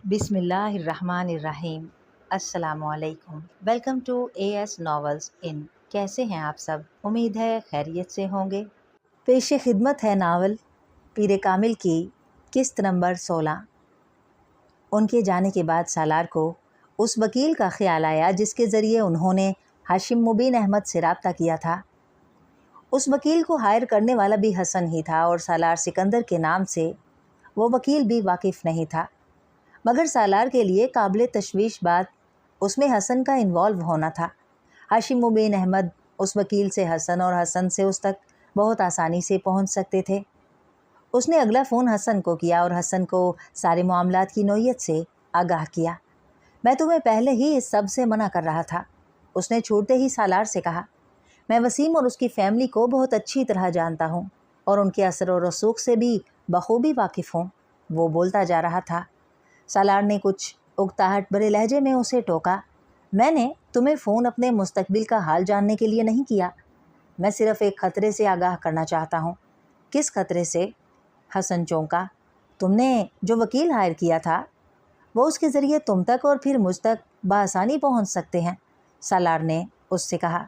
बिस्मिल्लाहिर्रहमानिर्रहीम। अस्सलाम वालेकुम। वेलकम टू AS नॉवेल्स इन। कैसे हैं आप सब? उम्मीद है खैरियत से होंगे। पेश खिदमत है नावल पीर कामिल की किस्त नंबर 16। उनके जाने के बाद सालार को उस वकील का ख्याल आया जिसके ज़रिए उन्होंने हाशिम मुबीन अहमद से रब्ता किया था। उस वकील को हायर करने वाला भी हसन ही था और सालार सिकंदर के नाम से वो वकील भी वाकिफ़ नहीं था। मगर सालार के लिए काबिल तशवीश बात उसमें हसन का इन्वॉल्व होना था। हाशिम मुबीन अहमद उस वकील से हसन और हसन से उस तक बहुत आसानी से पहुंच सकते थे। उसने अगला फ़ोन हसन को किया और हसन को सारे मामलात की नोयत से आगाह किया। मैं तुम्हें पहले ही इस सब से मना कर रहा था। उसने छूटते ही सालार से कहा, मैं वसीम और उसकी फ़ैमिली को बहुत अच्छी तरह जानता हूँ और उनके असर और रसूख से भी बखूबी वाकिफ़ हूँ। वो बोलता जा रहा था। सालार ने कुछ उकताहट भरे लहजे में उसे टोका, मैंने तुम्हें फ़ोन अपने मुस्तकबिल का हाल जानने के लिए नहीं किया। मैं सिर्फ़ एक ख़तरे से आगाह करना चाहता हूँ। किस ख़तरे से? हसन चौंका। तुमने जो वकील हायर किया था वो उसके ज़रिए तुम तक और फिर मुझ तक बआसानी पहुँच सकते हैं। सालार ने उससे कहा।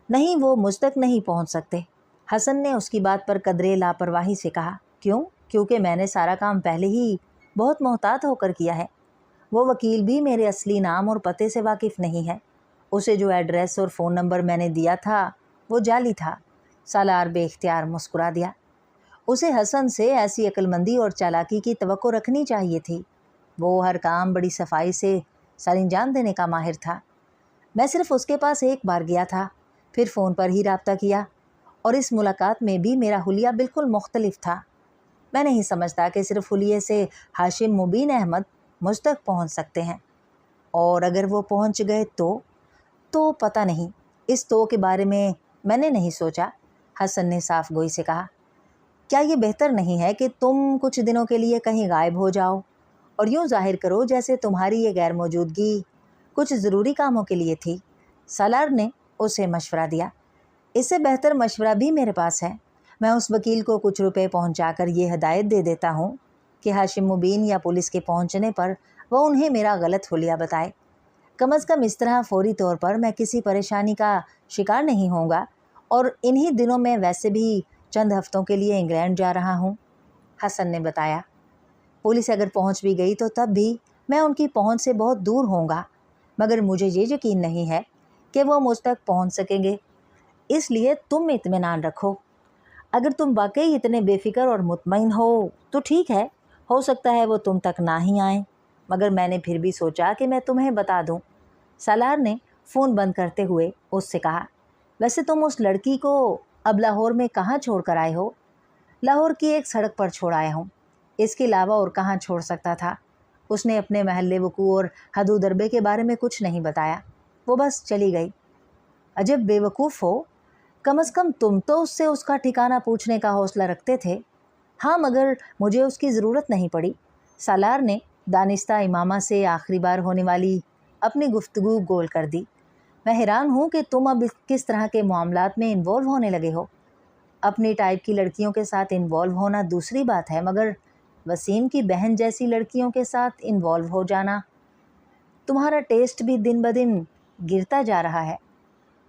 नहीं, वो मुझ तक नहीं पहुँच सकते। हसन ने उसकी बात पर कदरे लापरवाही से कहा। क्यों? क्योंकि मैंने सारा काम पहले ही बहुत मोहतात होकर किया है। वो वकील भी मेरे असली नाम और पते से वाकिफ़ नहीं है। उसे जो एड्रेस और फ़ोन नंबर मैंने दिया था वो जाली था। सालार बेख्तियार मुस्कुरा दिया। उसे हसन से ऐसी अक्लमंदी और चालाकी की तवक्को रखनी चाहिए थी। वो हर काम बड़ी सफाई से सरअंजाम देने का माहिर था। मैं सिर्फ़ उसके पास एक बार गया था, फिर फ़ोन पर ही रब्ता किया और इस मुलाकात में भी मेरा हुलिया बिल्कुल मुख्तलिफ था। मैं नहीं समझता कि सिर्फ़ हुलिये से हाशिम मुबीन अहमद मुझ तक पहुंच सकते हैं, और अगर वो पहुंच गए तो पता नहीं। इस तो के बारे में मैंने नहीं सोचा। हसन ने साफ गोई से कहा। क्या ये बेहतर नहीं है कि तुम कुछ दिनों के लिए कहीं गायब हो जाओ और यूँ ज़ाहिर करो जैसे तुम्हारी ये गैर मौजूदगी कुछ ज़रूरी कामों के लिए थी? सालार ने उसे मशवरा दिया। इससे बेहतर मशवरा भी मेरे पास है। मैं उस वकील को कुछ रुपए पहुंचाकर ये हदायत दे देता हूँ कि हाशिम मुबीन या पुलिस के पहुंचने पर वह उन्हें मेरा गलत हुलिया बताए। कम अज़ कम इस तरह फौरी तौर पर मैं किसी परेशानी का शिकार नहीं होऊंगा, और इन्हीं दिनों में वैसे भी चंद हफ्तों के लिए इंग्लैंड जा रहा हूँ। हसन ने बताया। पुलिस अगर पहुँच भी गई तो तब भी मैं उनकी पहुँच से बहुत दूर होऊंगा, मगर मुझे ये यकीन नहीं है कि वो मुझ तक पहुँच सकेंगे। इसलिए तुम इत्मीनान रखो। अगर तुम वाकई इतने बेफिक्र और मुतमईन हो तो ठीक है, हो सकता है वो तुम तक ना ही आएँ, मगर मैंने फिर भी सोचा कि मैं तुम्हें बता दूं। सालार ने फ़ोन बंद करते हुए उससे कहा। वैसे तुम उस लड़की को अब लाहौर में कहाँ छोड़ कर आए हो? लाहौर की एक सड़क पर छोड़ आया हूँ। इसके अलावा और कहाँ छोड़ सकता था? उसने अपने महल्ले वकू और हदू दरबे के बारे में कुछ नहीं बताया। वो बस चली गई। अजब बेवकूफ़ हो, कम अज़ कम तुम तो उससे उसका ठिकाना पूछने का हौसला रखते थे। हाँ, मगर मुझे उसकी ज़रूरत नहीं पड़ी। सालार ने दानिस्ता इमामा से आखिरी बार होने वाली अपनी गुफ्तगू गोल कर दी। मैं हैरान हूँ कि तुम अब किस तरह के मामलात में इन्वॉल्व होने लगे हो। अपनी टाइप की लड़कियों के साथ इन्वॉल्व होना दूसरी बात है, मगर वसीम की बहन जैसी लड़कियों के साथ इन्वॉल्व हो जाना, तुम्हारा टेस्ट भी दिन ब दिन गिरता जा रहा है।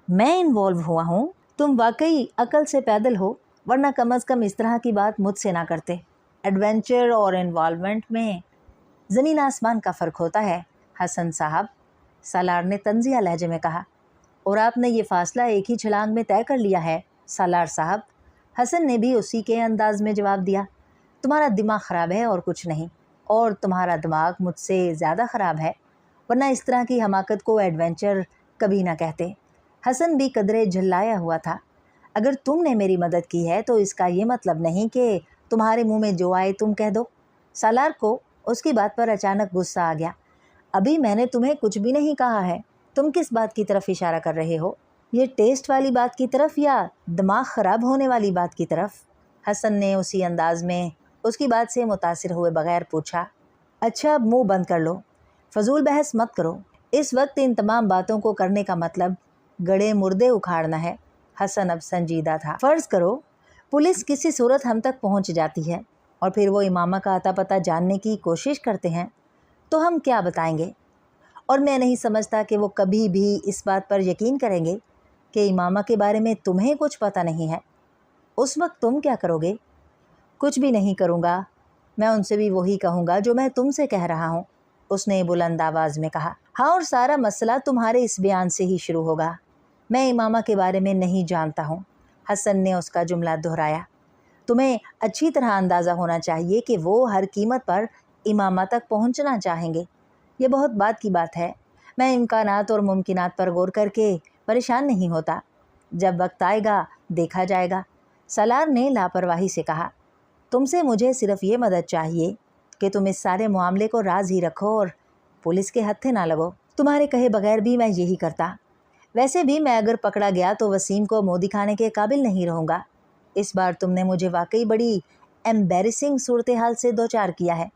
मैं इन्वॉल्व हुआ हूँ? तुम वाकई अकल से पैदल हो, वरना कम अज़ कम इस तरह की बात मुझसे ना करते। एडवेंचर और इन्वॉल्वमेंट में ज़मीन आसमान का फ़र्क होता है हसन साहब, सालार ने तंज़िया लहजे में कहा। और आपने ये फ़ासला एक ही छलांग में तय कर लिया है सालार साहब। हसन ने भी उसी के अंदाज में जवाब दिया। तुम्हारा दिमाग ख़राब है और कुछ नहीं, और तुम्हारा दिमाग मुझसे ज़्यादा ख़राब है, वरना इस तरह की हमाकत को एडवेंचर कभी ना कहते। हसन भी कदरे झल्लाया हुआ था। अगर तुमने मेरी मदद की है तो इसका ये मतलब नहीं कि तुम्हारे मुंह में जो आए तुम कह दो। सालार को उसकी बात पर अचानक गुस्सा आ गया। अभी मैंने तुम्हें कुछ भी नहीं कहा है। तुम किस बात की तरफ इशारा कर रहे हो? ये टेस्ट वाली बात की तरफ या दिमाग ख़राब होने वाली बात की तरफ? हसन ने उसी अंदाज में उसकी बात से मुतासिर हुए बगैर पूछा। अच्छा, अब मुँह बंद कर लो, फजूल बहस मत करो। इस वक्त इन तमाम बातों को करने का मतलब गड़े मुर्दे उखाड़ना है। हसन अब संजीदा था। फ़र्ज़ करो पुलिस किसी सूरत हम तक पहुंच जाती है और फिर वो इमामा का अता पता जानने की कोशिश करते हैं, तो हम क्या बताएंगे? और मैं नहीं समझता कि वो कभी भी इस बात पर यकीन करेंगे कि इमामा के बारे में तुम्हें कुछ पता नहीं है। उस वक्त तुम क्या करोगे? कुछ भी नहीं करूँगा। मैं उनसे भी वही कहूँगा जो मैं तुमसे कह रहा हूँ, उसने बुलंद आवाज़ में कहा। हाँ, और सारा मसला तुम्हारे इस बयान से ही शुरू होगा। मैं इमामा के बारे में नहीं जानता हूँ, हसन ने उसका जुमला दोहराया। तुम्हें अच्छी तरह अंदाज़ा होना चाहिए कि वो हर कीमत पर इमामा तक पहुँचना चाहेंगे। ये बहुत बात की बात है। मैं इम्कानात और मुमकिनात पर गौर करके परेशान नहीं होता। जब वक्त आएगा देखा जाएगा, सलार ने लापरवाही से कहा। तुमसे मुझे सिर्फ ये मदद चाहिए कि तुम इस सारे मामले को राज ही रखो और पुलिस के हत्थे ना लगो। तुम्हारे कहे बगैर भी मैं यही करता। वैसे भी मैं अगर पकड़ा गया तो वसीम को मुँह दिखाने के काबिल नहीं रहूँगा। इस बार तुमने मुझे वाकई बड़ी एम्बेरसिंग सूरत हाल से दो चार किया है।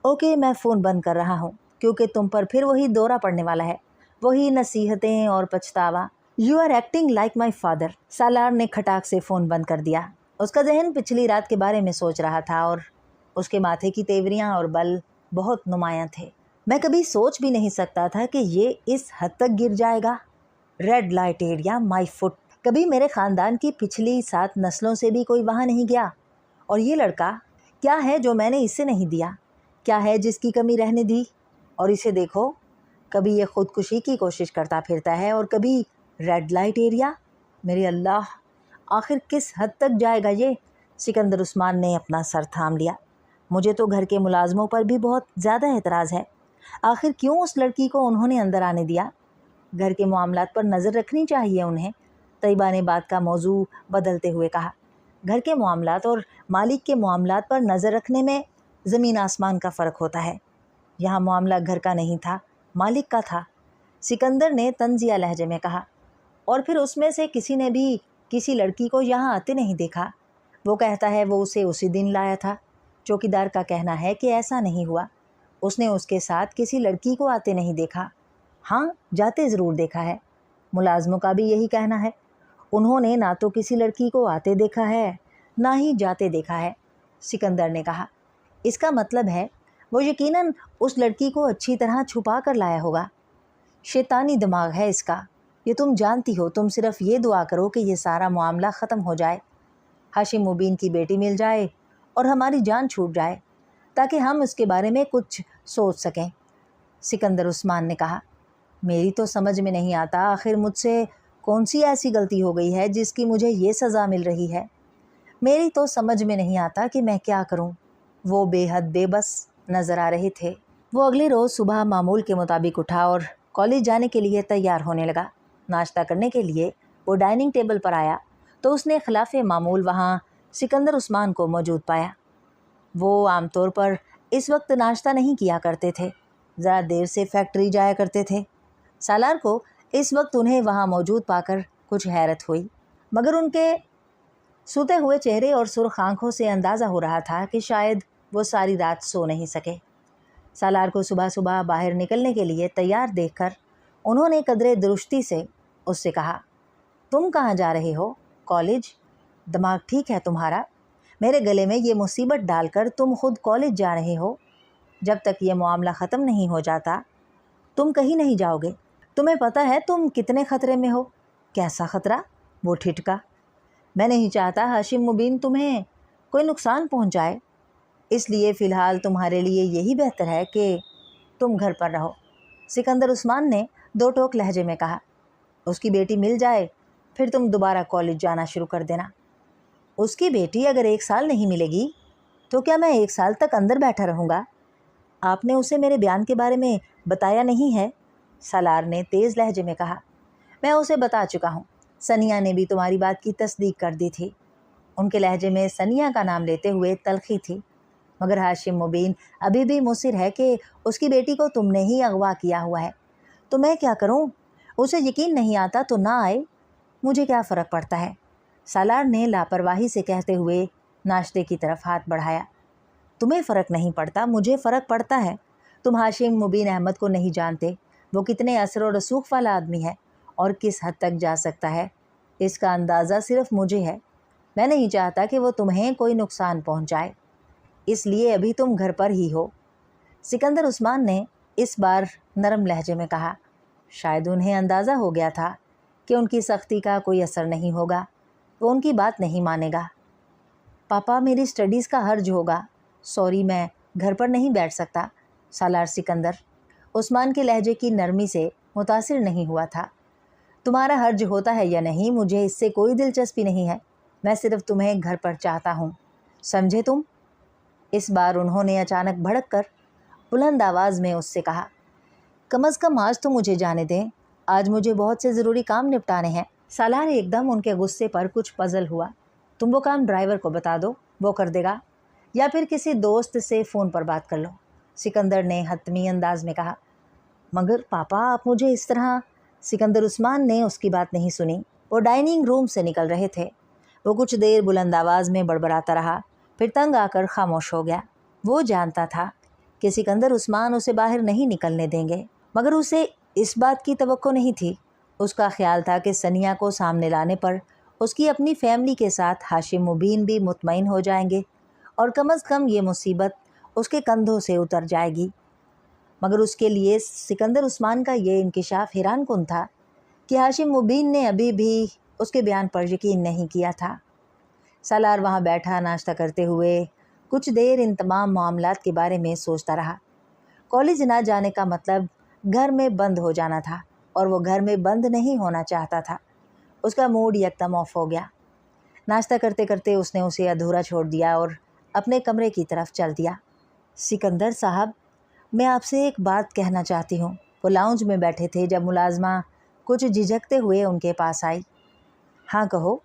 ओके, मैं फ़ोन बंद कर रहा हूँ क्योंकि तुम पर फिर वही दौरा पड़ने वाला है, वही नसीहतें और पछतावा। You are acting like my father. Salar ने खटाक से फ़ोन बंद कर दिया। उसका जहन पिछली रात के बारे में सोच रहा था और उसके माथे की तेवरियाँ और बल बहुत नुमायाँ थे। मैं कभी सोच भी नहीं सकता था कि ये इस हद तक गिर जाएगा। Red light area, my foot. कभी मेरे ख़ानदान की पिछली 7 नस्लों से भी कोई वहाँ नहीं गया। और ये लड़का क्या है जो मैंने इसे नहीं दिया? क्या है जिसकी कमी रहने दी? और इसे देखो, कभी ये ख़ुदकुशी की कोशिश करता फिरता है और कभी रेड लाइट एरिया। मेरे अल्लाह, आखिर किस हद तक जाएगा ये? सिकंदर उस्मान ने अपना सर थाम लिया। मुझे तो घर के मुलाजमों पर भी बहुत ज़्यादा एतराज़ है। आखिर क्यों उस लड़की को उन्होंने अंदर आने दिया? घर के मामलात पर नज़र रखनी चाहिए उन्हें। तैयबा ने बात का मौजू बदलते हुए कहा। घर के मामलात और मालिक के मामलात पर नज़र रखने में ज़मीन आसमान का फ़र्क होता है। यहाँ मामला घर का नहीं था, मालिक का था, सिकंदर ने तंजिया लहजे में कहा। और फिर उसमें से किसी ने भी किसी लड़की को यहाँ आते नहीं देखा। वो कहता है वो उसे उसी दिन लाया था। चौकीदार का कहना है कि ऐसा नहीं हुआ। उसने उसके साथ किसी लड़की को आते नहीं देखा। हाँ, जाते ज़रूर देखा है। मुलाजमों का भी यही कहना है। उन्होंने ना तो किसी लड़की को आते देखा है, ना ही जाते देखा है, सिकंदर ने कहा। इसका मतलब है वो यकीनन उस लड़की को अच्छी तरह छुपा कर लाया होगा। शैतानी दिमाग है इसका, ये तुम जानती हो। तुम सिर्फ ये दुआ करो कि ये सारा मामला ख़त्म हो जाए, हाशिम मुबीन की बेटी मिल जाए और हमारी जान छूट जाए, ताकि हम उसके बारे में कुछ सोच सकें, सिकंदर उस्मान ने कहा। मेरी तो समझ में नहीं आता, आखिर मुझसे कौन सी ऐसी गलती हो गई है जिसकी मुझे ये सज़ा मिल रही है। मेरी तो समझ में नहीं आता कि मैं क्या करूं। वो बेहद बेबस नज़र आ रहे थे। वो अगले रोज़ सुबह मामूल के मुताबिक उठा और कॉलेज जाने के लिए तैयार होने लगा। नाश्ता करने के लिए वो डाइनिंग टेबल पर आया तो उसने खिलाफ़े मामूल वहाँ सिकंदर उस्मान को मौजूद पाया। वो आमतौर पर इस वक्त नाश्ता नहीं किया करते थे, ज़रा देर से फैक्ट्री जाया करते थे। सालार को इस वक्त उन्हें वहाँ मौजूद पाकर कुछ हैरत हुई, मगर उनके सूते हुए चेहरे और सुर्ख आँखों से अंदाज़ा हो रहा था कि शायद वो सारी रात सो नहीं सके। सालार को सुबह सुबह बाहर निकलने के लिए तैयार देखकर उन्होंने कदरे दुरुस्ती से उससे कहा, तुम कहाँ जा रहे हो? कॉलेज? दिमाग ठीक है तुम्हारा? मेरे गले में ये मुसीबत डालकर तुम खुद कॉलेज जा रहे हो। जब तक ये मामला ख़त्म नहीं हो जाता तुम कहीं नहीं जाओगे। तुम्हें पता है तुम कितने ख़तरे में हो? कैसा ख़तरा? वो ठिठका। मैं नहीं चाहता हाशिम मुबीन तुम्हें कोई नुकसान पहुंचाए, इसलिए फ़िलहाल तुम्हारे लिए यही बेहतर है कि तुम घर पर रहो, सिकंदर उस्मान ने दो टोक लहजे में कहा। उसकी बेटी मिल जाए फिर तुम दोबारा कॉलेज जाना शुरू कर देना। उसकी बेटी अगर 1 साल नहीं मिलेगी तो क्या मैं 1 साल तक अंदर बैठा रहूँगा? आपने उसे मेरे बयान के बारे में बताया नहीं है? सालार ने तेज़ लहजे में कहा। मैं उसे बता चुका हूँ। सनिया ने भी तुम्हारी बात की तस्दीक कर दी थी। उनके लहजे में सनिया का नाम लेते हुए तलखी थी। मगर हाशिम मुबीन अभी भी मुसिर है कि उसकी बेटी को तुमने ही अगवा किया हुआ है। तो मैं क्या करूँ? उसे यकीन नहीं आता तो ना आए, मुझे क्या फ़र्क पड़ता है? सालार ने लापरवाही से कहते हुए नाश्ते की तरफ हाथ बढ़ाया। तुम्हें फ़र्क नहीं पड़ता, मुझे फ़र्क पड़ता है। तुम हाशिम मुबीन अहमद को नहीं जानते। वो कितने असर और रसूख वाला आदमी है और किस हद तक जा सकता है, इसका अंदाज़ा सिर्फ मुझे है। मैं नहीं चाहता कि वो तुम्हें कोई नुकसान पहुंचाए, इसलिए अभी तुम घर पर ही हो। सिकंदर उस्मान ने इस बार नरम लहजे में कहा। शायद उन्हें अंदाज़ा हो गया था कि उनकी सख्ती का कोई असर नहीं होगा, वो उनकी बात नहीं मानेगा। पापा, मेरी स्टडीज़ का हर्ज होगा, सॉरी मैं घर पर नहीं बैठ सकता। सालार सिकंदर उस्मान के लहजे की नरमी से मुतासिर नहीं हुआ था। तुम्हारा हर्ज होता है या नहीं, मुझे इससे कोई दिलचस्पी नहीं है, मैं सिर्फ तुम्हें घर पर चाहता हूँ, समझे तुम? इस बार उन्होंने अचानक भड़क कर बुलंद आवाज़ में उससे कहा। कम अज़ कम आज तो मुझे जाने दें, आज मुझे बहुत से ज़रूरी काम निपटाने हैं। सालार एकदम उनके गुस्से पर कुछ पज़ल हुआ। तुम वो काम ड्राइवर को बता दो, वो कर देगा, या फिर किसी दोस्त से फ़ोन पर बात कर लो, सिकंदर ने हतमी अंदाज में कहा। मगर पापा, आप मुझे इस तरह। सिकंदर उस्मान ने उसकी बात नहीं सुनी। वो डाइनिंग रूम से निकल रहे थे। वो कुछ देर बुलंद आवाज़ में बड़बड़ाता रहा, फिर तंग आकर खामोश हो गया। वो जानता था कि सिकंदर उस्मान उसे बाहर नहीं निकलने देंगे, मगर उसे इस बात की तवक्को नहीं थी। उसका ख्याल था कि सनिया को सामने लाने पर उसकी अपनी फैमिली के साथ हाशिम मुबीन भी मुतमईन हो जाएंगे और कम अज़ कम ये मुसीबत उसके कंधों से उतर जाएगी। मगर उसके लिए सिकंदर उस्मान का ये इंकिशाफ हैरान कुन था कि हाशिम मुबीन ने अभी भी उसके बयान पर यकीन नहीं किया था। सालार वहाँ बैठा नाश्ता करते हुए कुछ देर इन तमाम मामलात के बारे में सोचता रहा। कॉलेज ना जाने का मतलब घर में बंद हो जाना था, और वो घर में बंद नहीं होना चाहता था। उसका मूड यकदम ऑफ हो गया। नाश्ता करते करते उसने उसे अधूरा छोड़ दिया और अपने कमरे की तरफ चल दिया। सिकंदर साहब, मैं आपसे एक बात कहना चाहती हूँ। वो लाउंज में बैठे थे जब मुलाजमा कुछ झिझकते हुए उनके पास आई। हाँ कहो,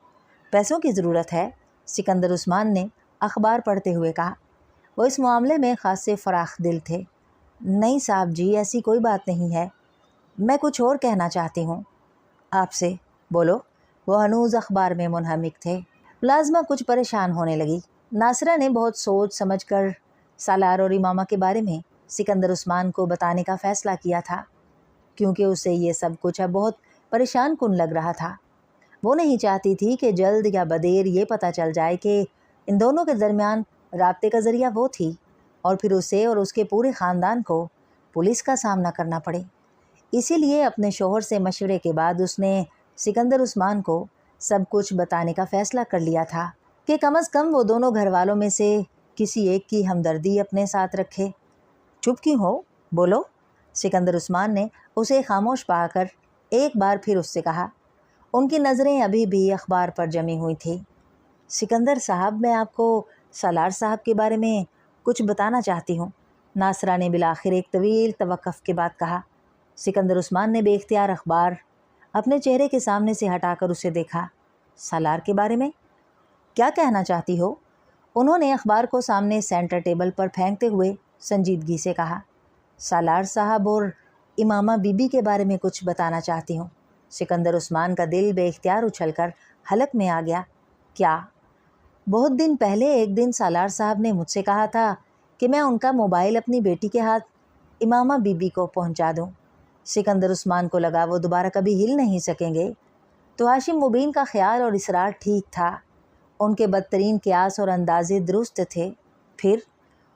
पैसों की ज़रूरत है, सिकंदर उस्मान ने अखबार पढ़ते हुए कहा। वो इस मामले में ख़ासे फ़राख दिल थे। नहीं साहब जी, ऐसी कोई बात नहीं है, मैं कुछ और कहना चाहती हूँ आपसे। बोलो। वो हनूज़ अखबार में मुनहमिक थे। मुलाजमा कुछ परेशान होने लगी। नासरा ने बहुत सोच समझ कर सालार और इमामा के बारे में सिकंदर उस्मान को बताने का फ़ैसला किया था, क्योंकि उसे ये सब कुछ अब बहुत परेशान कुन लग रहा था। वो नहीं चाहती थी कि जल्द या बदेर ये पता चल जाए कि इन दोनों के दरमियान राब्ते का ज़रिया वो थी, और फिर उसे और उसके पूरे ख़ानदान को पुलिस का सामना करना पड़े। इसीलिए अपने शोहर से मशवरे के बाद उसने सिकंदर उस्मान को सब कुछ बताने का फ़ैसला कर लिया था कि कम अज़ कम वो दोनों घर वालों में से किसी एक की हमदर्दी अपने साथ रखे। चुप क्यों हो, बोलो, सिकंदर उस्मान ने उसे खामोश पाकर एक बार फिर उससे कहा। उनकी नज़रें अभी भी अखबार पर जमी हुई थी। सिकंदर साहब, मैं आपको सालार साहब के बारे में कुछ बताना चाहती हूँ, नासरा ने बिलाखिर एक तवील तवक्कुफ़ के बाद कहा। सिकंदर उस्मान ने बेख्तियार अखबार अपने चेहरे के सामने से हटाकर उसे देखा। सालार के बारे में क्या कहना चाहती हो? उन्होंने अखबार को सामने सेंटर टेबल पर फेंकते हुए संजीदगी से कहा। सालार साहब और इमामा बीबी के बारे में कुछ बताना चाहती हूँ। सिकंदर उस्मान का दिल बेख्तियार उछलकर हलक में आ गया। क्या? बहुत दिन पहले एक दिन सालार साहब ने मुझसे कहा था कि मैं उनका मोबाइल अपनी बेटी के हाथ इमामा बीबी को पहुंचा दूं। सिकंदर उस्मान को लगा वो दोबारा कभी हिल नहीं सकेंगे। तो हाशिम मुबीन का ख्याल और इसरार ठीक था। उनके बदतरीन क़यास और अंदाज़े दुरुस्त थे। फिर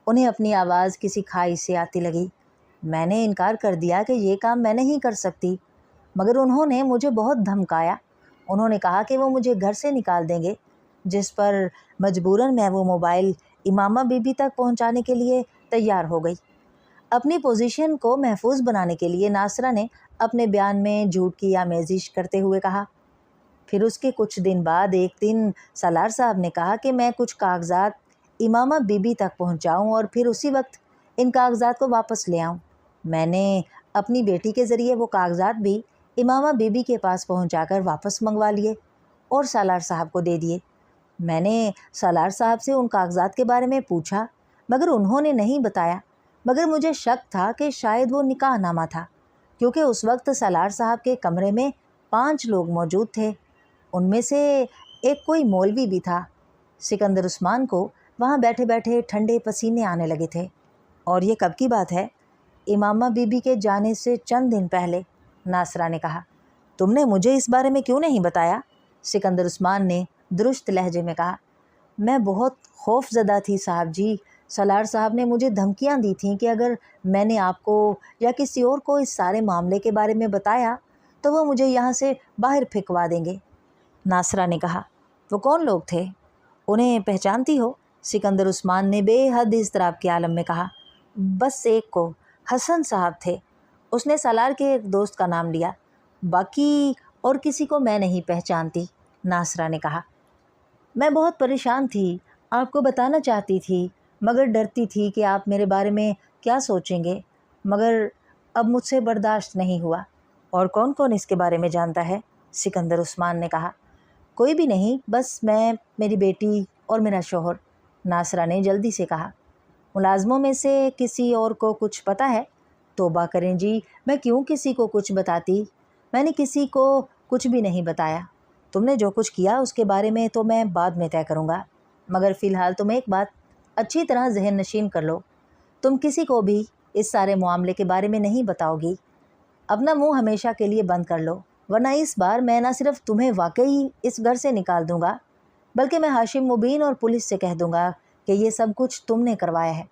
उन्हें अपनी आवाज़ किसी खाई से आती लगी। मैंने इनकार कर दिया कि ये काम मैं नहीं कर सकती, मगर उन्होंने मुझे बहुत धमकाया। उन्होंने कहा कि वो मुझे घर से निकाल देंगे, जिस पर मजबूरन मैं वो मोबाइल इमामा बीबी तक पहुंचाने के लिए तैयार हो गई। अपनी पोजीशन को महफूज बनाने के लिए नासरा ने अपने बयान में झूठ की आमेज़िश करते हुए कहा। फिर उसके कुछ दिन बाद एक दिन सालार साहब ने कहा कि मैं कुछ कागजात इमामा बीबी तक पहुंचाऊं और फिर उसी वक्त इन कागजात को वापस ले आऊं। मैंने अपनी बेटी के ज़रिए वो कागजात भी इमामा बीबी के पास पहुंचाकर वापस मंगवा लिए और सालार साहब को दे दिए। मैंने सालार साहब से उन कागजात के बारे में पूछा, मगर उन्होंने नहीं बताया। मगर मुझे शक था कि शायद वो निकाहनामा था, क्योंकि उस वक्त सालार साहब के कमरे में 5 लोग मौजूद थे। उनमें से एक कोई मौलवी भी था। सिकंदर उस्मान को वहाँ बैठे बैठे ठंडे पसीने आने लगे थे। और ये कब की बात है? इमामा बीबी के जाने से चंद दिन पहले, नासरा ने कहा। तुमने मुझे इस बारे में क्यों नहीं बताया? सिकंदर उस्मान ने दुरुस्त लहजे में कहा। मैं बहुत खौफजदा थी साहब जी, سالار صاحب نے مجھے دھمکیاں دی تھیں کہ اگر میں نے آپ کو یا کسی اور کو اس سارے معاملے کے بارے میں بتایا تو وہ مجھے یہاں سے باہر پھینکوا دیں گے۔ ناصرہ نے کہا، وہ کون لوگ تھے؟ انہیں پہچانتی ہو؟ سکندر عثمان نے بے حد اضطراب کے عالم میں کہا، بس ایک کو، حسن صاحب تھے۔ اس نے سالار کے ایک دوست کا نام لیا، باقی اور کسی کو میں نہیں پہچانتی، ناصرہ نے کہا۔ میں بہت پریشان تھی، آپ کو بتانا چاہتی تھی مگر ڈرتی تھی کہ آپ میرے بارے میں کیا سوچیں گے، مگر اب مجھ سے برداشت نہیں ہوا۔ اور کون کون اس کے بارے میں جانتا ہے؟ سکندر عثمان نے کہا۔ کوئی بھی نہیں، بس میں، میری بیٹی اور میرا شوہر، ناصرہ نے جلدی سے کہا۔ ملازموں میں سے کسی اور کو کچھ پتہ ہے؟ توبہ کریں جی، میں کیوں کسی کو کچھ بتاتی؟ میں نے کسی کو کچھ بھی نہیں بتایا۔ تم نے جو کچھ کیا اس کے بارے میں تو میں بعد میں طے کروں گا، مگر فی الحال تم ایک بات اچھی طرح ذہن نشین کر لو، تم کسی کو بھی اس سارے معاملے کے بارے میں نہیں بتاؤ گی۔ اپنا منہ ہمیشہ کے لیے بند کر لو، ورنہ اس بار میں نہ صرف تمہیں واقعی اس گھر سے نکال دوں گا، بلکہ میں ہاشم مبین اور پولیس سے کہہ دوں گا کہ یہ سب کچھ تم نے کروایا ہے۔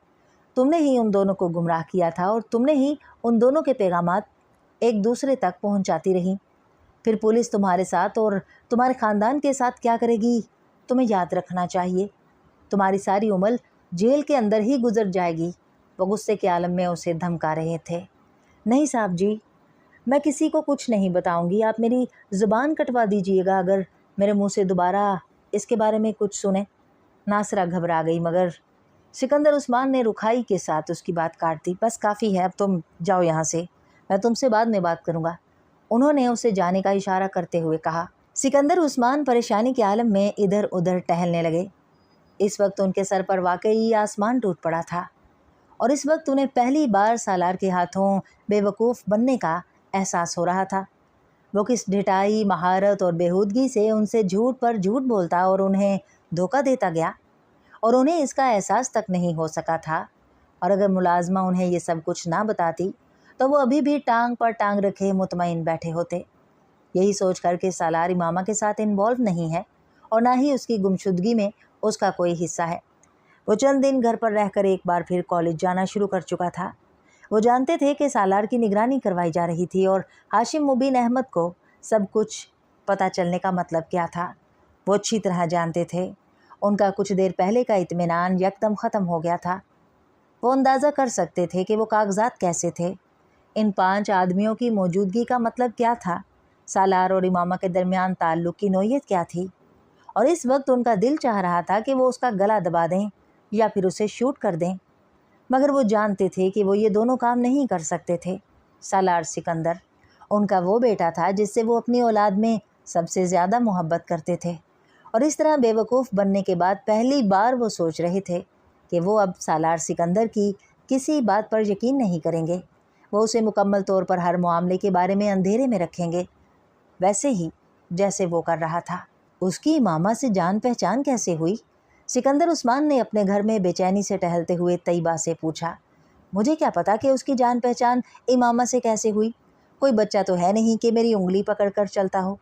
تم نے ہی ان دونوں کو گمراہ کیا تھا اور تم نے ہی ان دونوں کے پیغامات ایک دوسرے تک پہنچاتی رہیں۔ پھر پولیس تمہارے ساتھ اور تمہارے خاندان کے ساتھ کیا کرے گی تمہیں یاد رکھنا چاہیے۔ تمہاری ساری عمر جیل کے اندر ہی گزر جائے گی۔ وہ غصے کے عالم میں اسے دھمکا رہے تھے۔ نہیں صاحب جی، میں کسی کو کچھ نہیں بتاؤں گی، آپ میری زبان کٹوا دیجیے گا اگر میرے منہ سے دوبارہ اس کے بارے میں کچھ سنیں۔ ناصرہ گھبرا گئی، مگر سکندر عثمان نے رکھائی کے ساتھ اس کی بات کاٹ دی۔ بس کافی ہے، اب تم جاؤ یہاں سے، میں تم سے بعد میں بات کروں گا، انہوں نے اسے جانے کا اشارہ کرتے ہوئے کہا۔ سکندر عثمان پریشانی کے عالم میں ادھر ادھر ٹہلنے لگے۔ اس وقت ان کے سر پر واقعی آسمان ٹوٹ پڑا تھا، اور اس وقت انہیں پہلی بار سالار کے ہاتھوں بے وقوف بننے کا احساس ہو رہا تھا۔ وہ کس ڈھٹائی، مہارت اور بےہودگی سے ان سے جھوٹ پر جھوٹ بولتا اور انہیں دھوکہ دیتا گیا، اور انہیں اس کا احساس تک نہیں ہو سکا تھا۔ اور اگر ملازمہ انہیں یہ سب کچھ نہ بتاتی تو وہ ابھی بھی ٹانگ پر ٹانگ رکھے مطمئن بیٹھے ہوتے، یہی سوچ کر کہ سالار امامہ کے ساتھ انوالو نہیں ہے اور نہ ہی اس کی گمشدگی میں اس کا کوئی حصہ ہے۔ وہ چند دن گھر پر رہ کر ایک بار پھر کالج جانا شروع کر چکا تھا۔ وہ جانتے تھے کہ سالار کی نگرانی کروائی جا رہی تھی اور ہاشم مبین احمد کو سب کچھ پتہ چلنے کا مطلب کیا تھا۔ وہ اچھی طرح جانتے تھے۔ ان کا کچھ دیر پہلے کا اطمینان یکدم ختم ہو گیا تھا۔ وہ اندازہ کر سکتے تھے کہ وہ کاغذات کیسے تھے، ان 5 آدمیوں کی موجودگی کا مطلب کیا تھا، سالار اور امامہ کے درمیان تعلق کی نوعیت کیا تھی، اور اس وقت ان کا دل چاہ رہا تھا کہ وہ اس کا گلا دبا دیں یا پھر اسے شوٹ کر دیں، مگر وہ جانتے تھے کہ وہ یہ دونوں کام نہیں کر سکتے تھے۔ سالار سکندر ان کا وہ بیٹا تھا جس سے وہ اپنی اولاد میں سب سے زیادہ محبت کرتے تھے، اور اس طرح بے وقوف بننے کے بعد پہلی بار وہ سوچ رہے تھے کہ وہ اب سالار سکندر کی کسی بات پر یقین نہیں کریں گے، وہ اسے مکمل طور پر ہر معاملے کے بارے میں اندھیرے میں رکھیں گے، ویسے ہی جیسے وہ کر رہا تھا۔ اس کی امامہ سے جان پہچان کیسے ہوئی؟ سکندر عثمان نے اپنے گھر میں بے چینی سے ٹہلتے ہوئے طیبہ سے پوچھا۔ مجھے کیا پتا کہ اس کی جان پہچان امامہ سے کیسے ہوئی؟ کوئی بچہ تو ہے نہیں کہ میری انگلی پکڑ کر چلتا ہو،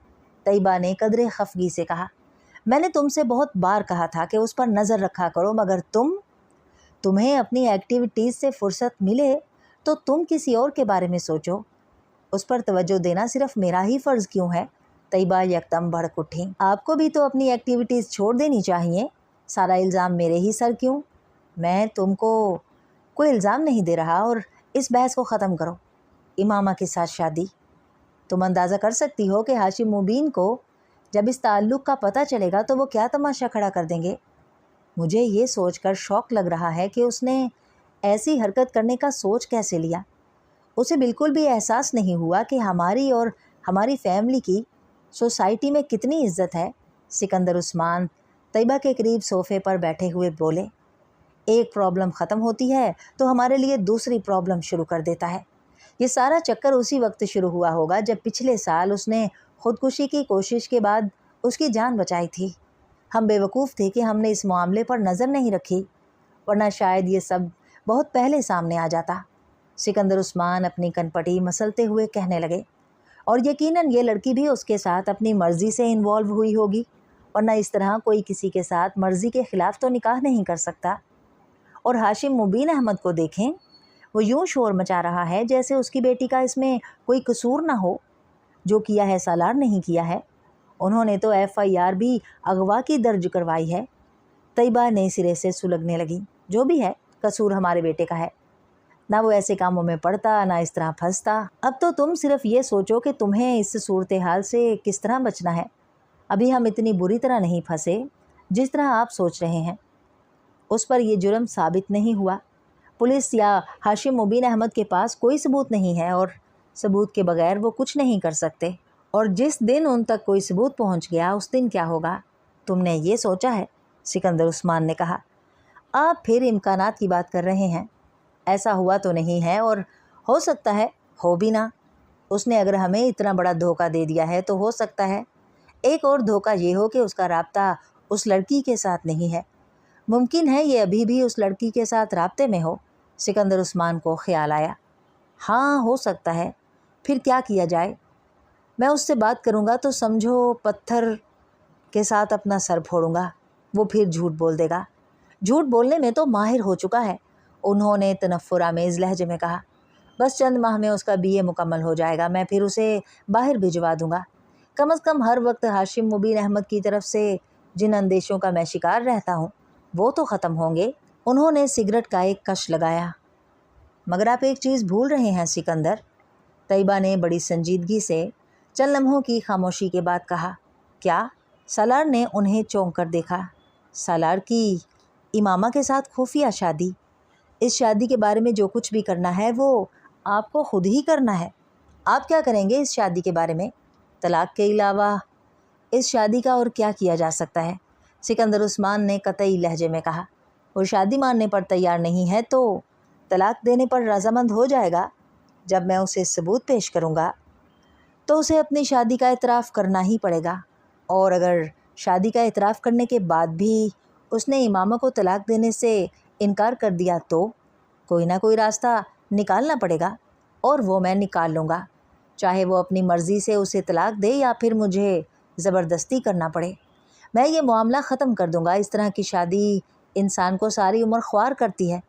طیبہ نے قدرے خفگی سے کہا۔ میں نے تم سے بہت بار کہا تھا کہ اس پر نظر رکھا کرو، مگر تمہیں اپنی ایکٹیویٹیز سے فرصت ملے تو تم کسی اور کے بارے میں سوچو، اس پر توجہ دینا صرف میرا ہی فرض کیوں ہے؟ طیبہ یکدم بھڑک اٹھیں۔ آپ کو بھی تو اپنی ایکٹیویٹیز چھوڑ دینی چاہیے، سارا الزام میرے ہی سر کیوں؟ میں تم کو کوئی الزام نہیں دے رہا، اور اس بحث کو ختم کرو۔ امامہ کے ساتھ شادی؟ تم اندازہ کر سکتی ہو کہ ہاشم مبین کو جب اس تعلق کا پتہ چلے گا تو وہ کیا تماشا کھڑا کر دیں گے۔ مجھے یہ سوچ کر شوق لگ رہا ہے کہ اس نے ایسی حرکت کرنے کا سوچ کیسے لیا۔ اسے بالکل بھی احساس نہیں ہوا کہ ہماری اور ہماری فیملی کی سوسائٹی میں کتنی عزت ہے۔ سکندر عثمان طیبہ کے قریب صوفے پر بیٹھے ہوئے بولے، ایک پرابلم ختم ہوتی ہے تو ہمارے لیے دوسری پرابلم شروع کر دیتا ہے۔ یہ سارا چکر اسی وقت شروع ہوا ہوگا جب پچھلے سال اس نے خودکشی کی کوشش کے بعد اس کی جان بچائی تھی۔ ہم بے وقوف تھے کہ ہم نے اس معاملے پر نظر نہیں رکھی، ورنہ شاید یہ سب بہت پہلے سامنے آ جاتا۔ سکندر عثمان اپنی کنپٹی مسلتے ہوئے کہنے لگے، اور یقیناً یہ لڑکی بھی اس کے ساتھ اپنی مرضی سے انوالو ہوئی ہوگی، ورنہ اس طرح کوئی کسی کے ساتھ مرضی کے خلاف تو نکاح نہیں کر سکتا۔ और हाशिम मुबीन अहमद को देखें, वो यूं शोर मचा रहा है जैसे उसकी बेटी का इसमें कोई कसूर ना हो। जो किया है सालार नहीं किया है, उन्होंने तो FIR भी अगवा की दर्ज करवाई है। तैयबा नए सिरे से सुलगने लगी। जो भी है, कसूर हमारे बेटे का है। ना वो ऐसे कामों में पड़ता, ना इस तरह फंसता। अब तो तुम सिर्फ ये सोचो कि तुम्हें इस सूरत हाल से किस तरह बचना है। अभी हम इतनी बुरी तरह नहीं फंसे जिस तरह आप सोच रहे हैं। उस पर यह जुर्म साबित नहीं हुआ। पुलिस या हाशिम मुबीन अहमद के पास कोई सबूत नहीं है और सबूत के बगैर वो कुछ नहीं कर सकते। और जिस दिन उन तक कोई सबूत पहुंच गया, उस दिन क्या होगा, तुमने ये सोचा है? सिकंदर उस्मान ने कहा। आप फिर इम्कानात की बात कर रहे हैं। ऐसा हुआ तो नहीं है और हो सकता है हो भी ना। उसने अगर हमें इतना बड़ा धोखा दे दिया है तो हो सकता है एक और धोखा ये हो कि उसका राब्ता उस लड़की के साथ नहीं है। मुमकिन है ये अभी भी उस लड़की के साथ राब्ते में हो। सिकंदर उस्मान को ख्याल आया। हाँ, हो सकता है। फिर क्या किया जाए? मैं उससे बात करूँगा तो समझो पत्थर के साथ अपना सर फोड़ूंगा। वो फिर झूठ बोल देगा। झूठ बोलने में तो माहिर हो चुका है, उन्होंने तनफ़ुर आमेज़ लहजे में कहा। बस चंद माह में उसका BA मुकम्मल हो जाएगा। मैं फिर उसे बाहर भिजवा दूंगा। कम अज़ कम हर वक्त हाशिम मुबीन अहमद की तरफ से जिन अंदेशों का मैं शिकार रहता हूँ वो तो ख़त्म होंगे। उन्होंने सिगरेट का एक कश लगाया। मगर आप एक चीज़ भूल रहे हैं सिकंदर, तैयबा ने बड़ी संजीदगी से चंद लम्हों की खामोशी के बाद कहा। क्या? सालार ने उन्हें चौंक कर देखा। सालार की इमामा के साथ खुफिया शादी? इस शादी के बारे में जो कुछ भी करना है वो आपको खुद ही करना है। आप क्या करेंगे इस शादी के बारे में? तलाक के अलावा इस शादी का और क्या किया जा सकता है? सिकंदर उस्मान ने कतई लहजे में कहा। वो शादी मानने पर तैयार नहीं है तो तलाक देने पर रजामंद हो जाएगा। जब मैं उसे सबूत पेश करूँगा तो उसे अपनी शादी का इतराफ़ करना ही पड़ेगा। और अगर शादी का इतराफ़ करने के बाद भी उसने इमामा को तलाक देने से इनकार कर दिया तो कोई ना कोई रास्ता निकालना पड़ेगा और वो मैं निकाल लूँगा, चाहे वो अपनी मर्ज़ी से उसे तलाक दे या फिर मुझे ज़बरदस्ती करना पड़े। मैं ये मामला ख़त्म कर दूँगा। इस तरह की शादी इंसान को सारी उम्र ख्वार करती है।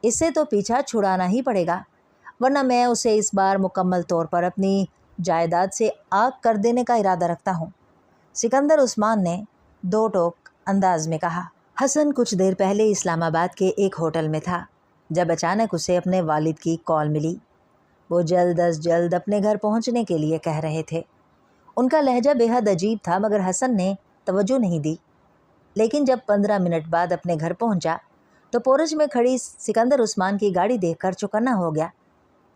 इससे तो पीछा छुड़ाना ही पड़ेगा, वरना मैं उसे इस बार मुकम्मल तौर पर अपनी जायदाद से आग कर देने का इरादा रखता हूँ। सिकंदर उस्मान ने दो टोक अंदाज में कहा। हसन कुछ देर पहले इस्लामाबाद के एक होटल में था जब अचानक उसे अपने वालिद की कॉल मिली। वो जल्द अज जल्द अपने घर पहुंचने के लिए कह रहे थे। उनका लहजा बेहद अजीब था मगर हसन ने तवज्जो नहीं दी। लेकिन जब 15 मिनट बाद अपने घर पहुंचा तो पोरज में खड़ी सिकंदर उस्मान की गाड़ी देखकर चौकन्ना हो गया।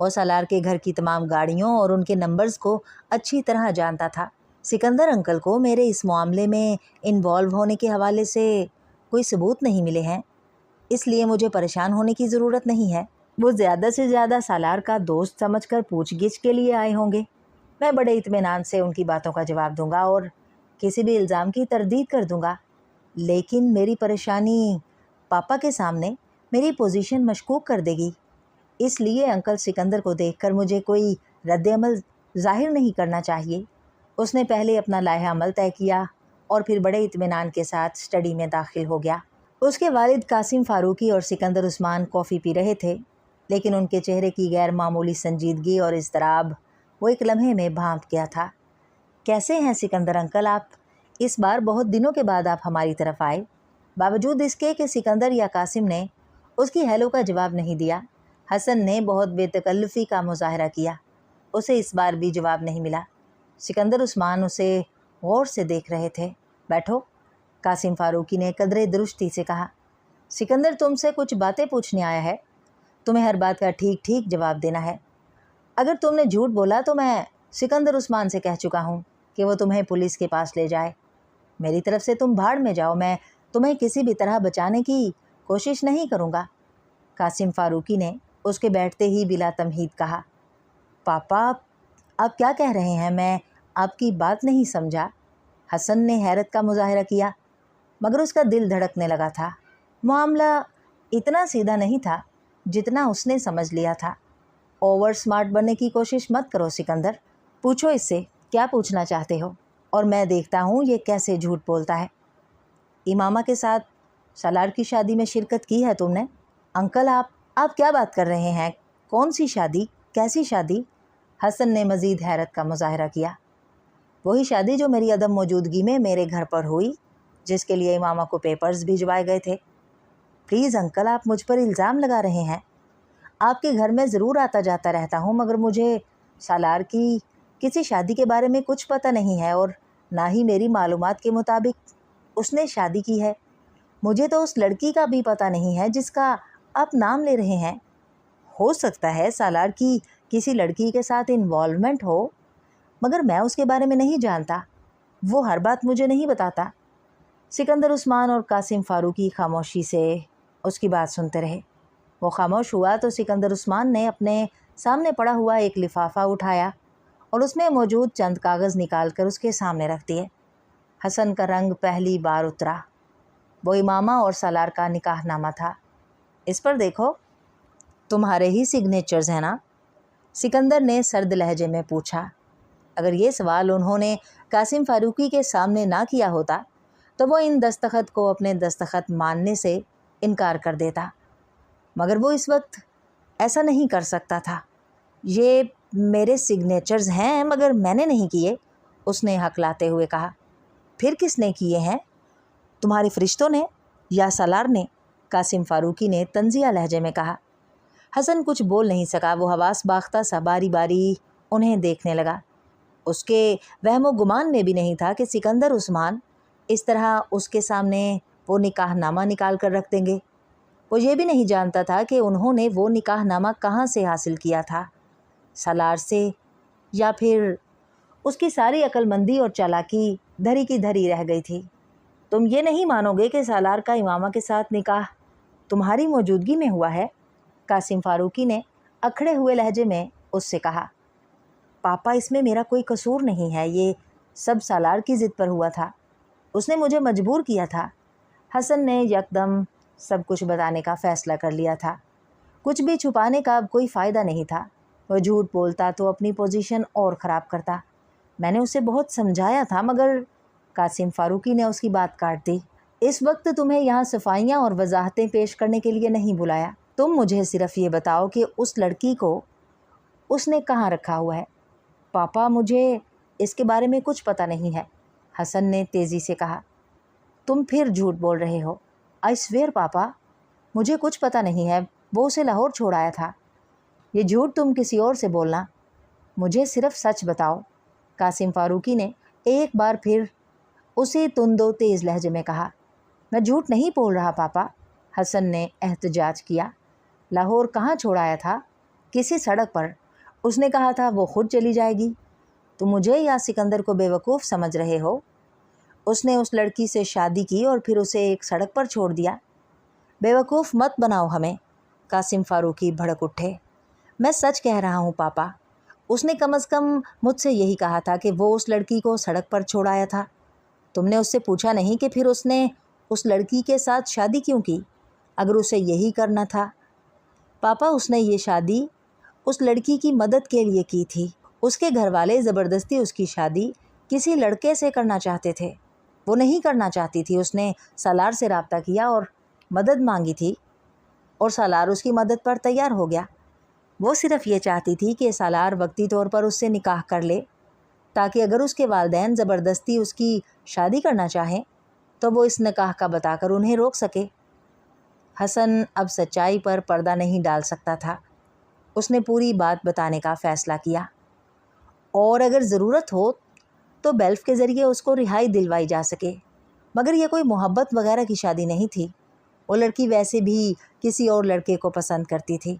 वो सालार के घर की तमाम गाड़ियों और उनके नंबर्स को अच्छी तरह जानता था। सिकंदर अंकल को मेरे इस मामले में इन्वॉल्व होने के हवाले से कोई सबूत नहीं मिले हैं, इसलिए मुझे परेशान होने की ज़रूरत नहीं है। वो ज़्यादा से ज़्यादा सालार का दोस्त समझकर पूछगिछ के लिए आए होंगे। मैं बड़े इत्मीनान से उनकी बातों का जवाब दूंगा और किसी भी इल्ज़ाम की तरदीद कर दूंगा। लेकिन मेरी परेशानी पापा के सामने मेरी पोजीशन मशकूक कर देगी। इसलिए अंकल सिकंदर को देखकर मुझे कोई रद्द-ए-अमल ज़ाहिर नहीं करना चाहिए। उसने पहले अपना लाहा अमल तय किया और फिर बड़े इत्मीनान के साथ स्टडी में दाखिल हो गया। उसके वालिद कासिम फ़ारूकी और सिकंदर उस्मान कॉफ़ी पी रहे थे, लेकिन उनके चेहरे की गैर मामूली संजीदगी और इज़्तिराब वो एक लम्हे में भांप गया था। कैसे हैं सिकंदर अंकल आप? इस बार बहुत दिनों के बाद आप हमारी तरफ आए। बावजूद इसके कि सिकंदर या कासिम ने उसकी हेलो का जवाब नहीं दिया, हसन ने बहुत बेतकल्लुफ़ी का मुज़ाहरा किया। उसे इस बार भी जवाब नहीं मिला। सिकंदर उस्मान उसे गौर से देख रहे थे। बैठो, कासिम फ़ारूकी ने कदरे दुरुस्ती से कहा। सिकंदर तुमसे कुछ बातें पूछने आया है। तुम्हें हर बात का ठीक ठीक जवाब देना है। अगर तुमने झूठ बोला तो मैं सिकंदर उस्मान से कह चुका हूँ कि वो तुम्हें पुलिस के पास ले जाए। मेरी तरफ से तुम भाड़ में जाओ, मैं तुम्हें किसी भी तरह बचाने की कोशिश नहीं करूँगा। कासिम फ़ारूकी ने उसके बैठते ही बिला तमहीद कहा। पापा, आप क्या कह रहे हैं? मैं आपकी बात नहीं समझा। हसन ने हैरत का मुज़ाहरा किया, मगर उसका दिल धड़कने लगा था। मामला इतना सीधा नहीं था जितना उसने समझ लिया था। ओवर स्मार्ट बनने की कोशिश मत करो सिकंदर। पूछो इससे क्या पूछना चाहते हो और मैं देखता हूँ ये कैसे झूठ बोलता है। इमामा के साथ सालार की शादी में शिरकत की है तुमने? अंकल आप क्या बात कर रहे हैं? कौन सी शादी? कैसी शादी? हसन ने मज़ीद हैरत का मुजाहरा किया। वही शादी जो मेरी अदम मौजूदगी में मेरे घर पर हुई, जिसके लिए इमामा को पेपर्स भिजवाए गए थे। प्लीज़ अंकल, आप मुझ पर इल्ज़ाम लगा रहे हैं। आपके घर में ज़रूर आता जाता रहता हूँ, मगर मुझे सालार की किसी शादी के बारे में कुछ पता नहीं है, और ना ही मेरी मालूमात के मुताबिक उसने शादी की है। मुझे तो उस लड़की का भी पता नहीं है जिसका आप नाम ले रहे हैं। हो सकता है सालार की किसी लड़की के साथ इन्वॉल्वमेंट हो, मगर मैं उसके बारे में नहीं जानता। वो हर बात मुझे नहीं बताता। सिकंदर उस्मान और कासिम फारूकी खामोशी से उसकी बात सुनते रहे। वो खामोश हुआ तो सिकंदर उस्मान ने अपने सामने पड़ा हुआ एक लिफाफा उठाया और उसमें मौजूद चंद कागज़ निकाल कर उसके सामने रख दिए। हसन का रंग पहली बार उतरा। वो इमामा और सालार का निकाहनामा था। इस पर देखो, तुम्हारे ही सिग्नेचर्स हैं ना? सिकंदर ने सर्द लहजे में पूछा। अगर ये सवाल उन्होंने कासिम फारूकी के सामने ना किया होता तो वो इन दस्तखत को अपने दस्तखत मानने से इनकार कर देता, मगर वो इस वक्त ऐसा नहीं कर सकता था। ये मेरे सिग्नेचर्स हैं, मगर मैंने नहीं किए, उसने हकलाते हुए कहा। फिर किसने किए हैं? तुम्हारे फरिश्तों ने या सालार ने? कासिम फारूकी ने तंजिया लहजे में कहा। हसन कुछ बोल नहीं सका। वो हवास बाख्ता सा बारी बारी उन्हें देखने लगा। उसके वहमो गुमान में भी नहीं था कि सिकंदर उस्मान इस तरह उसके सामने वो निकाहनामा निकाल कर रख देंगे। वो ये भी नहीं जानता था कि उन्होंने वो निकाहनामा कहाँ से हासिल किया था, सालार से, या फिर उसकी सारी अक्लमंदी और चालाकी धरी की धरी रह गई थी। तुम ये नहीं मानोगे कि सालार का इमामा के साथ निकाह तुम्हारी मौजूदगी में हुआ है? कासिम फारूकी ने अखड़े हुए लहजे में उससे कहा। पापा, इसमें मेरा कोई कसूर नहीं है। ये सब सालार की ज़िद पर हुआ था। उसने मुझे मजबूर किया था। हसन ने यकदम सब कुछ बताने का फ़ैसला कर लिया था। कुछ भी छुपाने का अब कोई फ़ायदा नहीं था। वह झूठ बोलता तो अपनी पोजीशन और ख़राब करता। मैंने उसे बहुत समझाया था, मगर कासिम फारूकी ने उसकी बात काट दी। इस वक्त तुम्हें यहाँ सफाइयाँ और वजाहतें पेश करने के लिए नहीं बुलाया। तुम मुझे सिर्फ ये बताओ कि उस लड़की को उसने कहाँ रखा हुआ है। पापा, मुझे इसके बारे में कुछ पता नहीं है, हसन ने तेज़ी से कहा। तुम फिर झूठ बोल रहे हो। आई स्वेयर पापा, मुझे कुछ पता नहीं है। वो उसे लाहौर छोड़ आया था। ये झूठ तुम किसी और से बोलना। मुझे सिर्फ सच बताओ। कासिम फारूकी ने एक बार फिर उसी तुंदो तेज़ लहजे में कहा। मैं झूठ नहीं बोल रहा पापा, हसन ने एहतजाज किया। लाहौर कहाँ छोड़ आया था? किसी सड़क पर। उसने कहा था वो खुद चली जाएगी। तुम मुझे या सिकंदर को बेवकूफ़ समझ रहे हो? उसने उस लड़की से शादी की और फिर उसे एक सड़क पर छोड़ दिया। बेवकूफ़ मत बनाओ हमें, कासिम फारूकी भड़क उठे। मैं सच कह रहा हूँ पापा। उसने कम अज़ कम मुझसे यही कहा था कि वो उस लड़की को सड़क पर छोड़ आया था। तुमने उससे पूछा नहीं कि फिर उसने उस लड़की के साथ शादी क्यों की, अगर उसे यही करना था? पापा, उसने ये शादी उस लड़की की मदद के लिए की थी। उसके घर वाले ज़बरदस्ती उसकी शादी किसी लड़के से करना चाहते थे। वो नहीं करना चाहती थी। उसने सालार से रब्ता किया और मदद मांगी थी, और सालार उसकी मदद पर तैयार हो गया। वो सिर्फ ये चाहती थी कि सालार वक्ती तौर पर उससे निकाह कर ले, ताकि अगर उसके वालिदैन ज़बरदस्ती उसकी शादी करना चाहें तो वो इस निकाह का बताकर उन्हें रोक सके। हसन अब सच्चाई पर पर्दा नहीं डाल सकता था। उसने पूरी बात बताने का फ़ैसला किया, और अगर ज़रूरत हो तो बेल्फ के ज़रिए उसको रिहाई दिलवाई जा सके। मगर यह कोई मोहब्बत वगैरह की शादी नहीं थी। वो लड़की वैसे भी किसी और लड़के को पसंद करती थी।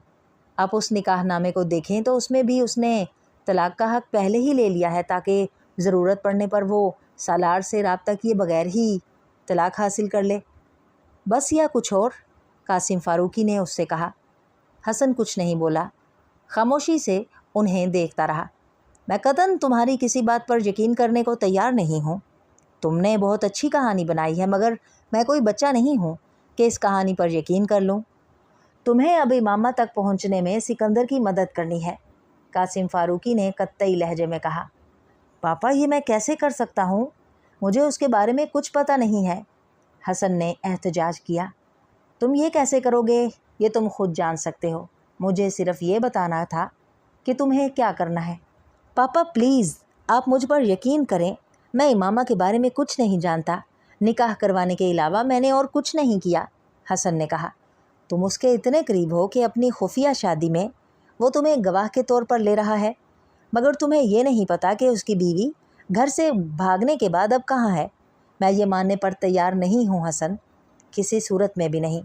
आप उस निकाहनामे को देखें तो उसमें भी उसने तलाक का हक़ पहले ही ले लिया है, ताकि ज़रूरत पड़ने पर वो सालार से रब्ता किए बगैर ही तलाक हासिल कर ले। बस, या कुछ और? कासिम फारूकी ने उससे कहा। हसन कुछ नहीं बोला, खामोशी से उन्हें देखता रहा। मैं कतई तुम्हारी किसी बात पर यकीन करने को तैयार नहीं हूँ। तुमने बहुत अच्छी कहानी बनाई है, मगर मैं कोई बच्चा नहीं हूँ कि इस कहानी पर यकीन कर लूँ। तुम्हें अब इमामा तक पहुँचने में सिकंदर की मदद करनी है, कासिम फारूकी ने कत्तई लहजे में कहा। पापा, ये मैं कैसे कर सकता हूँ? मुझे उसके बारे में कुछ पता नहीं है, हसन ने एहतजाज किया। तुम ये कैसे करोगे? یہ تم خود جان سکتے ہو، مجھے صرف یہ بتانا تھا کہ تمہیں کیا کرنا ہے۔ پاپا پلیز آپ مجھ پر یقین کریں، میں امامہ کے بارے میں کچھ نہیں جانتا، نکاح کروانے کے علاوہ میں نے اور کچھ نہیں کیا، حسن نے کہا۔ تم اس کے اتنے قریب ہو کہ اپنی خفیہ شادی میں وہ تمہیں گواہ کے طور پر لے رہا ہے، مگر تمہیں یہ نہیں پتہ کہ اس کی بیوی گھر سے بھاگنے کے بعد اب کہاں ہے۔ میں یہ ماننے پر تیار نہیں ہوں حسن، کسی صورت میں بھی نہیں،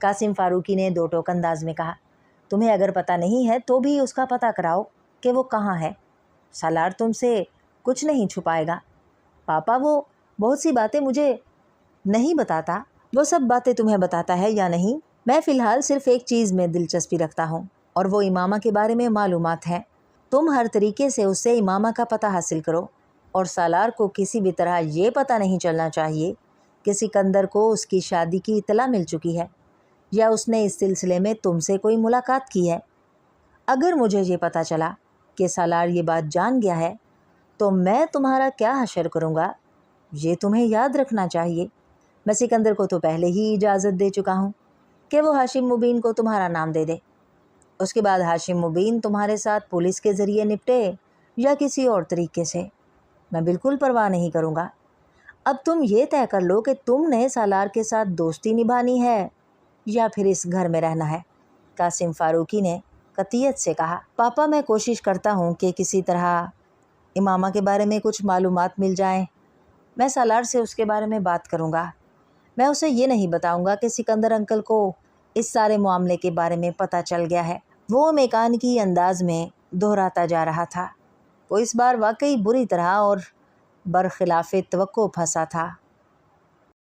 قاسم فاروقی نے دو ٹوک انداز میں کہا۔ تمہیں اگر پتہ نہیں ہے تو بھی اس کا پتہ کراؤ کہ وہ کہاں ہے، سالار تم سے کچھ نہیں چھپائے گا۔ پاپا وہ بہت سی باتیں مجھے نہیں بتاتا، وہ سب باتیں تمہیں بتاتا ہے یا نہیں؟ میں فی الحال صرف ایک چیز میں دلچسپی رکھتا ہوں اور وہ امامہ کے بارے میں معلومات ہیں۔ تم ہر طریقے سے اس سے امامہ کا پتہ حاصل کرو، اور سالار کو کسی بھی طرح یہ پتہ نہیں چلنا چاہیے کہ سکندر کو اس کی شادی کی اطلاع مل چکی ہے یا اس نے اس سلسلے میں تم سے کوئی ملاقات کی ہے۔ اگر مجھے یہ پتہ چلا کہ سالار یہ بات جان گیا ہے تو میں تمہارا کیا حشر کروں گا، یہ تمہیں یاد رکھنا چاہیے۔ میں سکندر کو تو پہلے ہی اجازت دے چکا ہوں کہ وہ ہاشم مبین کو تمہارا نام دے دے، اس کے بعد ہاشم مبین تمہارے ساتھ پولیس کے ذریعے نپٹے یا کسی اور طریقے سے، میں بالکل پرواہ نہیں کروں گا۔ اب تم یہ طے کر لو کہ تم نے سالار کے ساتھ دوستی نبھانی ہے یا پھر اس گھر میں رہنا ہے، قاسم فاروقی نے قطعیت سے کہا۔ پاپا میں کوشش کرتا ہوں کہ کسی طرح امامہ کے بارے میں کچھ معلومات مل جائیں، میں سالار سے اس کے بارے میں بات کروں گا۔ میں اسے یہ نہیں بتاؤں گا کہ سکندر انکل کو اس سارے معاملے کے بارے میں پتہ چل گیا ہے۔ وہ میکانکی انداز میں دہراتا جا رہا تھا۔ وہ اس بار واقعی بری طرح اور برخلاف توقع پھنسا تھا۔